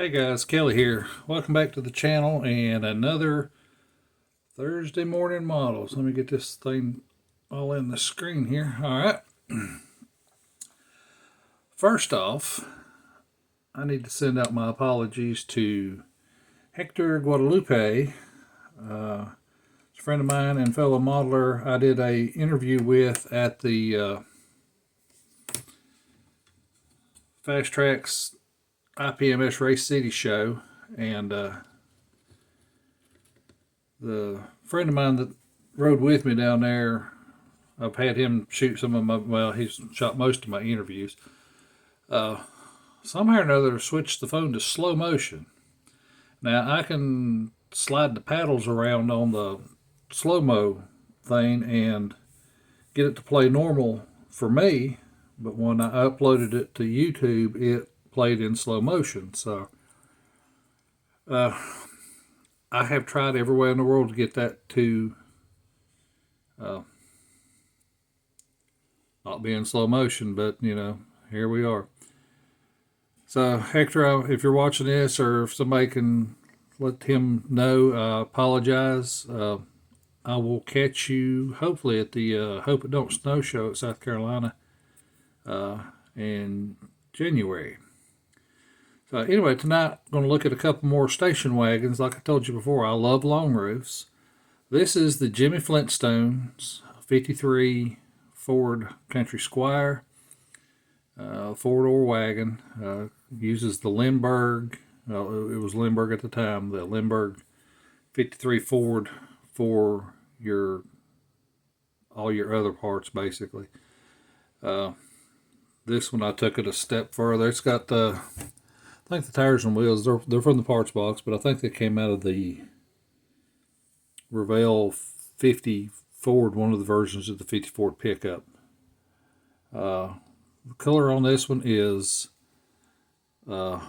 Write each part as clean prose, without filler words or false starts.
Hey guys, Kelly here. Welcome back to the channel and another Thursday morning models. Let me get this thing all in the screen here. All right. First off, I need to send out my apologies to Hector Guadalupe, a friend of mine and fellow modeler I did a interview with at the Fast Tracks IPMS Race City show, and the friend of mine that rode with me down there, I've had him shoot some of my, well, he's shot most of my interviews. Somehow or another switched the phone to slow motion. Now I can slide the paddles around on the slow-mo thing and get it to play normal for me, but when I uploaded it to YouTube, it played in slow motion. So I have tried every way in the world to get that to not be in slow motion, but you know, here we are. So Hector, if you're watching this, or if somebody can let him know, I apologize. I will catch you hopefully at the Hope It Don't Snow show at South Carolina in January. So anyway, tonight I'm going to look at a couple more station wagons. Like I told you before, I love long roofs. This is the Jimmy Flintstone's 53 Ford Country Squire, four-door wagon. Uses the Lindbergh, it was Lindbergh at the time, the Lindbergh 53 Ford for all your other parts basically. This one I took it a step further. It's got I think the tires and wheels, they're from the parts box, but I think they came out of the Revell 50 Ford, one of the versions of the 50 Ford pickup. The color on this one is Walmart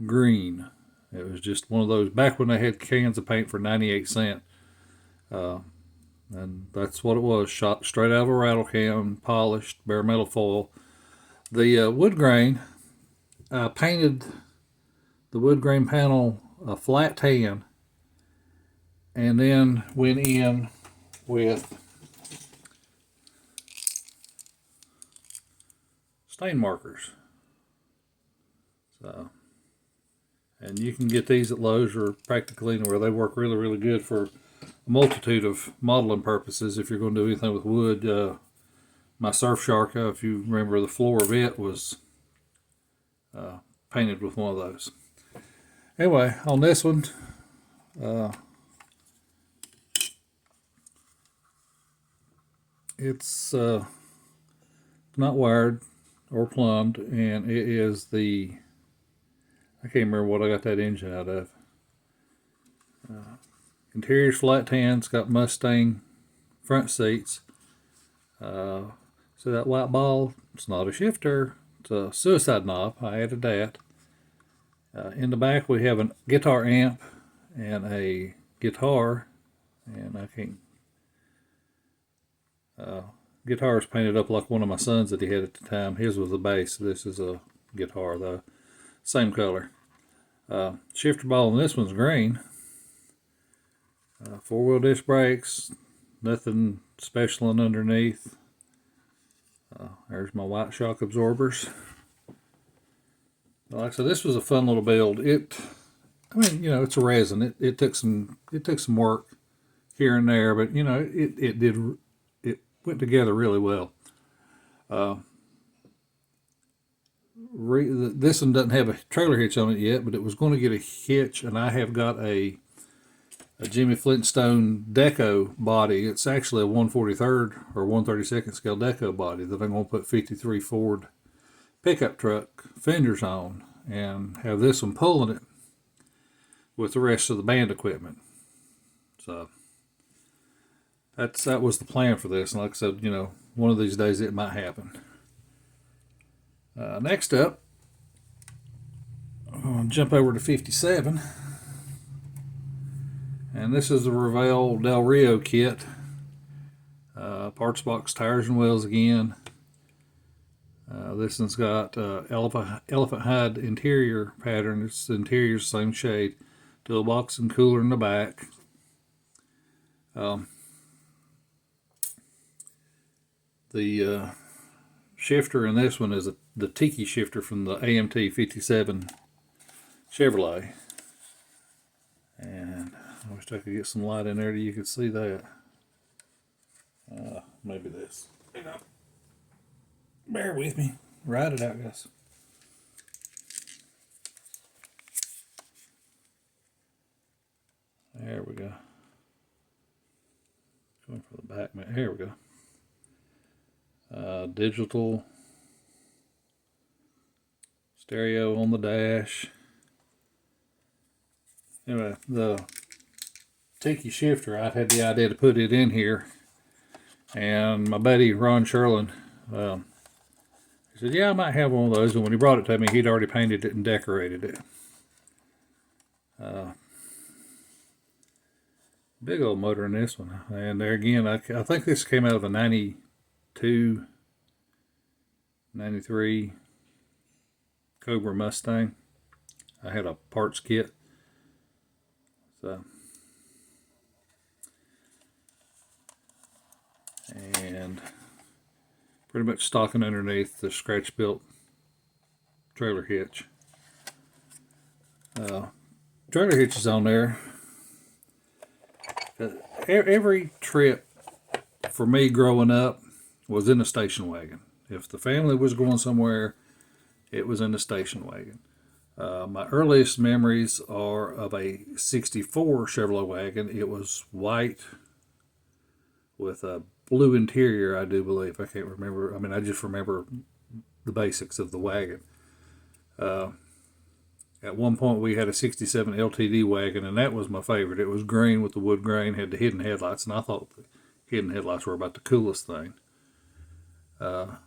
green. It was just one of those back when they had cans of paint for 98 cents. And that's what it was, shot straight out of a rattle can, polished, bare metal foil. The wood grain, I painted the wood grain panel a flat tan and then went in with stain markers. So, and you can get these at Lowe's or practically anywhere. They work really, really good for a multitude of modeling purposes if you're going to do anything with wood. My Surfshark, if you remember, the floor of it was painted with one of those. Anyway, on this one, it's not wired or plumbed, and it is the, I can't remember what I got that engine out of. Interior's flat tan, it's got Mustang front seats. So that white ball, it's not a shifter, it's a suicide knob. I added that. In the back we have a guitar amp and a guitar, and I can't, guitar is painted up like one of my sons that he had at the time. His was a bass, this is a guitar though. Same color. Shifter ball on this one's green. Four-wheel disc brakes, nothing special in underneath. There's my white shock absorbers. Like I said, this was a fun little build. I mean, you know, it's a resin. It took some work here and there, but you know, it went together really well. This one doesn't have a trailer hitch on it yet, but it was going to get a hitch, and I have got a Jimmy Flintstone deco body. It's actually a 1/43rd or 1/32nd scale deco body that I'm going to put 53 Ford pickup truck fenders on and have this one pulling it with the rest of the band equipment. So that was the plan for this. And like I said, you know, one of these days it might happen. Next up, I'm going to jump over to 57. And this is the Revell Del Rio kit. Parts box, tires and wheels again. This one's got elephant hide interior pattern. It's the interior's same shade. Toolbox and cooler in the back. The shifter in this one is the Tiki shifter from the AMT 57 Chevrolet. And I wish I could get some light in there so you could see that. Maybe this. Bear with me. Ride it out, guys. There we go. Going for the back, man. Here we go. Digital stereo on the dash. Anyway, the Tiki shifter, I had the idea to put it in here, and my buddy Ron Sherlin, he said, yeah, I might have one of those, and when he brought it to me, he'd already painted it and decorated it. Big old motor in this one, and there again, I think this came out of a 92, 93 Cobra Mustang. I had a parts kit. So, and pretty much stocking underneath the scratch built trailer hitch. Trailer hitch is on there. Every trip for me growing up was in a station wagon. If the family was going somewhere, it was in a station wagon. My earliest memories are of a 64 Chevrolet wagon. It was white with a blue interior, I do believe. I can't remember. I mean, I just remember the basics of the wagon. At one point, we had a 67 LTD wagon, and that was my favorite. It was green with the wood grain, had the hidden headlights, and I thought the hidden headlights were about the coolest thing. And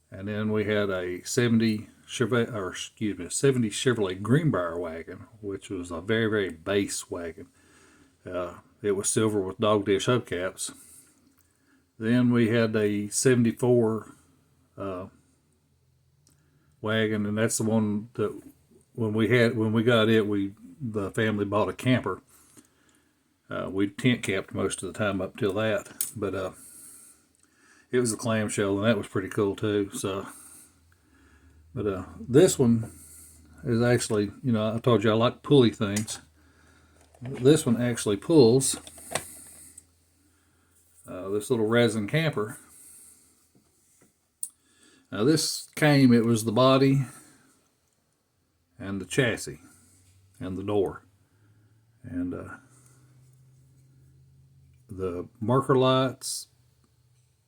then we had a 70 Chevrolet Greenbrier wagon, which was a very, very base wagon. It was silver with dog dish hubcaps. Then we had a 74 wagon, and that's the one that when we got it, the family bought a camper. We tent camped most of the time up till that, but it was a clamshell, and that was pretty cool too. So, but this one is actually, I told you I like pulley things. This one actually pulls this little resin camper. Now this it was the body and the chassis and the door. And the marker lights,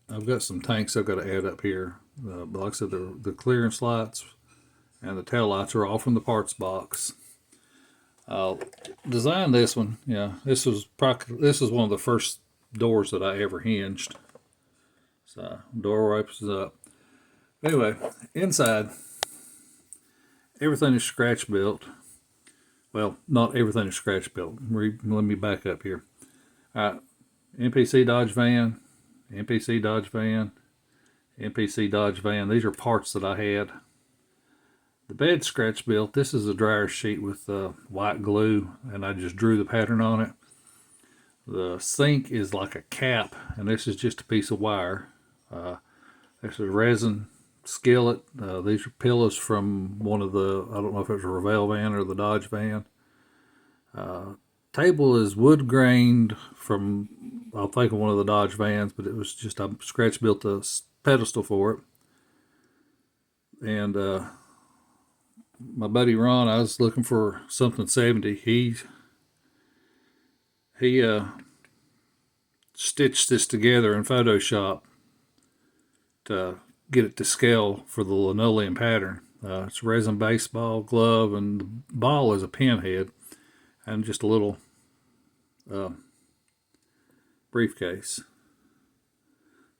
I've got some tanks I've got to add up here. But like I said, the clearance lights and the tail lights are all from the parts box. I'll design this one. Yeah, this was one of the first doors that I ever hinged. So door opens up. Anyway, inside, everything is scratch built. Well, not everything is scratch built. Let me back up here. NPC Dodge van, NPC Dodge van, NPC Dodge van. These are parts that I had. The bed scratch built. This is a dryer sheet with white glue, and I just drew the pattern on it. The sink is like a cap, and this is just a piece of wire. This is a resin skillet. These are pillows from one of the, I don't know if it was a Revell van or the Dodge van. Table is wood grained from, I think, one of the Dodge vans, but it was just, I scratch built a pedestal for it. And my buddy Ron, I was looking for something 70. He stitched this together in Photoshop to get it to scale for the linoleum pattern. It's resin baseball glove, and the ball is a pinhead, and just a little briefcase.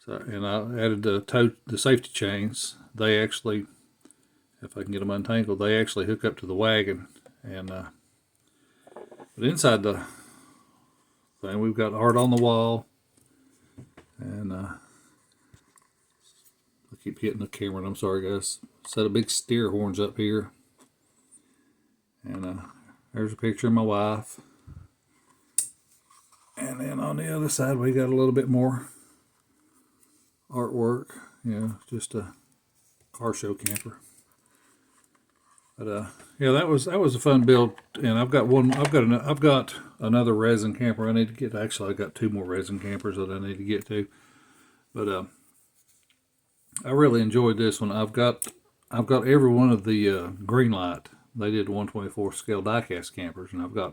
So, and I added the safety chains. They actually, if I can get them untangled, they actually hook up to the wagon. And but inside the thing, we've got art on the wall, and the keep hitting the camera, and I'm sorry, guys. Set of big steer horns up here. And there's a picture of my wife. And then on the other side, we got a little bit more artwork. Just a car show camper. But yeah, that was a fun build. And I've got another resin camper I need to get. Actually, I got 2 more resin campers that I need to get to. But I really enjoyed this one. I've got every one of the Greenlight. They did 1/24 scale diecast campers, and I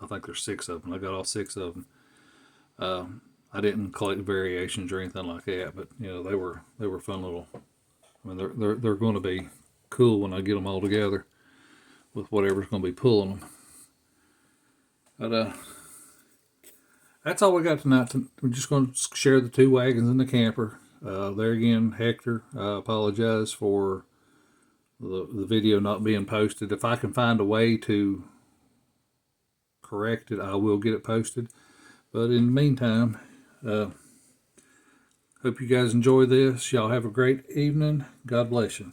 think there's 6 of them. I got all 6 of them. I didn't collect variations or anything like that, but they were fun little. I mean, they're going to be cool when I get them all together with whatever's going to be pulling them. But that's all we got tonight. We're just going to share the 2 wagons in the camper. There again, Hector, I apologize for the video not being posted. If I can find a way to correct it, I will get it posted. But in the meantime, hope you guys enjoy this. Y'all have a great evening. God bless you.